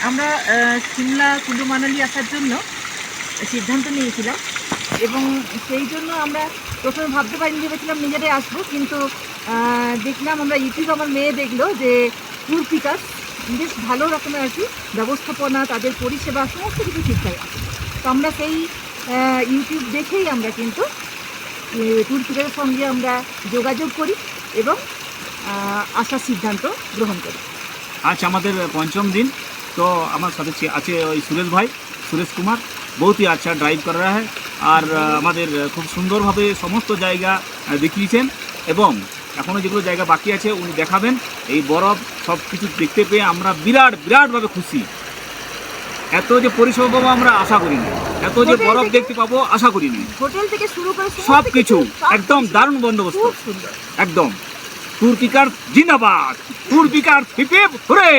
আমরা সিমলা কুলু মানালি আসার জন্য সিদ্ধান্ত নিয়েছিলাম এবং সেই জন্য আমরা প্রথমে ভাবতে পারিনি, ভেবেছিলাম নিজেরাই আসবো, কিন্তু দেখলাম আমরা ইউটিউব, আমার মেয়ে দেখলো যে ট্যুর পিকার বেশ ভালো রকমের আর কি ব্যবস্থাপনা, তাদের পরিষেবা সমস্ত কিছু ঠিকঠাক আছে। তো আমরা সেই ইউটিউব দেখেই আমরা কিন্তু ট্যুর পিকারের সঙ্গে আমরা যোগাযোগ করি এবং আসার সিদ্ধান্ত গ্রহণ করি। আজ আমাদের পঞ্চম दिन। तो हमारे साथ আছে ওই সুরেশ ভাই, সুরেশ কুমার, बहुत ही अच्छा ड्राइव कर रहा है আর আমাদের খুব সুন্দরভাবে সমস্ত জায়গা দেখিয়েছেন এবং এখনও যেগুলো জায়গা বাকি আছে উনি দেখাবেন। এই বরফ সব কিছু দেখতে পেয়ে আমরা বিরাটভাবে খুশি। এত যে পরিষেবা পাবো আমরা আশা করিনি, এত যে বরফ দেখতে পাবো আশা করিনি। হোটেল থেকে শুরু করে সব কিছু একদম দারুণ বন্দোবস্ত, একদম। ট্যুর পিকার জিন্দাবাদ, ট্যুর পিকার হিপ হিপ হুরে।